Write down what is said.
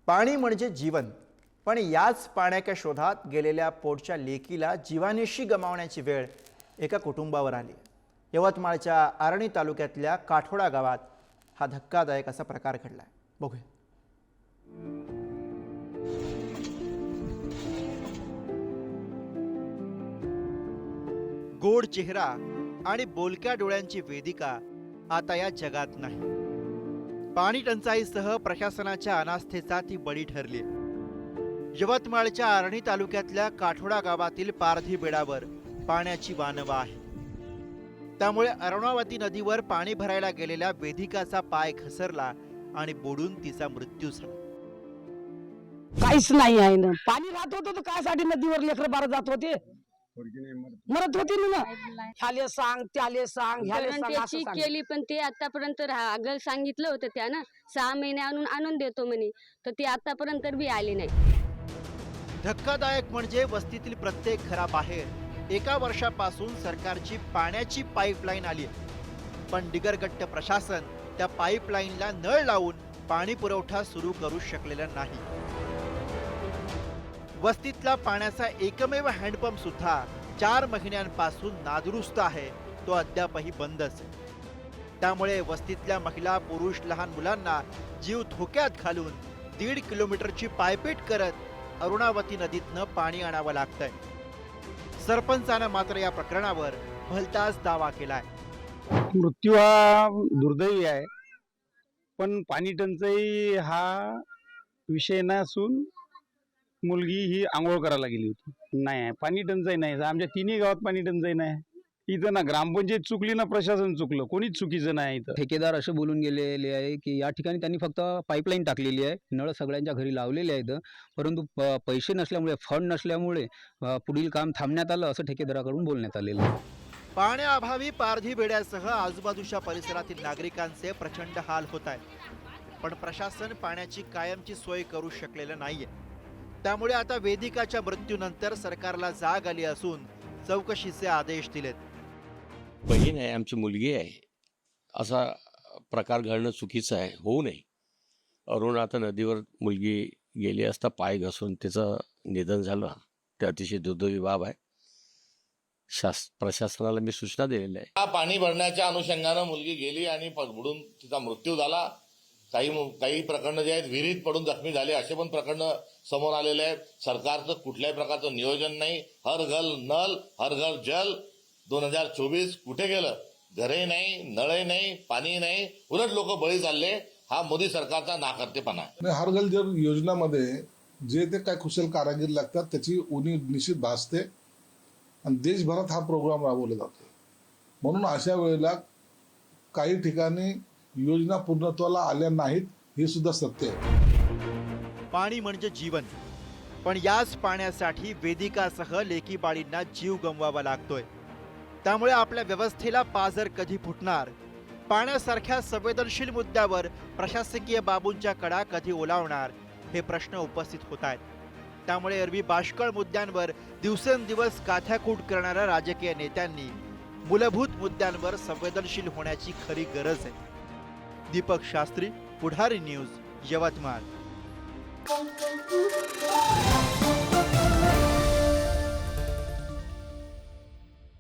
पाणी म्हणजे जीवन, पण याच पाण्याच्या शोधात गेलेल्या पोटच्या लेकीला जीवानिशी गमावण्याची वेळ एका कुटुंबावर आली। यवतमाळच्या आर्णी तालुक्यातल्या काठोडा गावात हा धक्कादायक असा प्रकार घडलाय। बघूया। गोड चेहरा आणि बोलक्या डोळ्यांची वेदिका आता या जगात नाही। पाणी टंचाईसह प्रशासनाच्या अनास्थेचा ती बळी ठरली। यवतमाळच्या आर्णी तालुक्यातल्या काठोडा गावातील पारधी बेडावर पाण्याची वानवा आहे। त्यामुळे अरुणावती नदीवर पाणी भरायला गेलेल्या वेदिकाचा पाय घसरला आणि बुडून तिचा मृत्यू झाला। काहीच नाही आहे ना, पाणी राहत होतं तर कायसाठी नदीवर लेकर बारा जात होते, मरत होते ना। ह्याले सांग त्याले सांग ह्याले सांग असं सांग केली, पण ते आतापर्यंत अगल सांगितलं होतं त्यानं 6 महिने आणून देतो म्हणे, तर ते आतापर्यंत बी आले नाही। धक्कादायक म्हणजे वस्तीतील प्रत्येक घराबाहेर एका वर्षापासून सरकारची पाण्याची पाईपलाईन आली आहे, पण डिगरगट्ट प्रशासन त्या पाईपलाईनला नळ लावून पाणी पुरवठा सुरू करू शकलेला नाही। वस्तीतला पाण्याचा एकमेव हँडपंप सुद्धा 4 महिन्यांपासून नादुरुस्त आहे, तो अद्यापही बंदच आहे। त्यामुळे वस्तीतल्या महिला पुरुष लहान मुलांना जीव धोक्यात घालून 1.5 किलोमीटरची पायपीट करत अरुणावती नदीतनं पाणी आणावं लागतंय। सरपंचानं मात्र या प्रकरणावर भलताच दावा केलाय। मृत्यू हा दुर्दैवी आहे, पण पाणी टंचाई हा विषय नसून मुलगी ही आंघोळ करायला गेली होती। नाही, पाणी टंचाई नाही, आमच्या तिन्ही गावात पाणी टंचाई नाही। इथं ना ग्रामपंचायत चुकली ना प्रशासन चुकलं, कोणीच चुकीचं नाही। इथं ठेकेदार असे बोलून गेलेले आहे की या ठिकाणी त्यांनी फक्त पाईपलाईन टाकलेली आहे, नळ सगळ्यांच्या घरी लावलेले आहेत, परंतु पैसे नसल्यामुळे, फंड नसल्यामुळे पुढील काम थांबण्यात आलं, असं ठेकेदाराकडून बोलण्यात आलेलं आहे। पाण्याअभावी पारधी बेड्यासह आजूबाजूच्या परिसरातील नागरिकांचे प्रचंड हाल होत आहेत, पण प्रशासन पाण्याची कायमची सोय करू शकलेलं नाहीये। त्यामुळे आता वेदिकाच्या मृत्यूनंतर सरकारला जाग आली असून चौकशीचे आदेश दिलेत। बहीण आहे, आमची मुलगी आहे, असा प्रकार घडणं चुकीचं आहे, होऊ नये। अरुणावती नदीवर मुलगी गेली असता पाय घसरून तिचं निधन झालं, ते अतिशय दुर्दैवी बाब आहे। प्रशासनाला मी सूचना दिलेल्या आहे। पाणी भरण्याच्या अनुषंगानं मुलगी गेली आणि बुडून तिचा मृत्यू झाला। काही प्रकरणं जे आहेत विहिरीत पडून जखमी झाले, असे पण प्रकरणं समोर आलेले आहेत। सरकारचं कुठल्याही प्रकारचं नियोजन नाही। हर घर नल हर घर जल 2024 कुठे गेलं? घरही नाही, नळही नाही, पाणी नाही, उलट लोक बळी चालले। हा मोदी सरकारचा नाकर्तेपणा आहे। हर घर जल योजनामध्ये जे ते काय कुशल कारागीर लागतात त्याची उणीव निश्चित भासते आणि देशभरात हा प्रोग्राम राबवला जातो। म्हणून अशा वेळेला काही ठिकाणी योजना पूर्णत्वाला आल्या नाहीत, हे सुद्धा सत्य आहे। पाणी म्हणजे जीवन, पण याच पाण्यासाठी वेदिकासह लेकी बाळींना जीव गमवावा लागतोय। त्यामुळे आपल्या व्यवस्थेला पाझर कधी फुटणार, पाण्यासारख्या संवेदनशील मुद्द्यावर प्रशासकीय बाबूंच्या कडा कधी ओलावणार, हे प्रश्न उपस्थित होत आहेत। त्यामुळे एरवी बाष्कळ मुद्द्यांवर दिवसेंदिवस काथ्याकूट करणाऱ्या राजकीय नेत्यांनी मूलभूत मुद्द्यांवर संवेदनशील होण्याची खरी गरज आहे। दीपक शास्त्री, पुढारी न्यूज, यवतमाळ।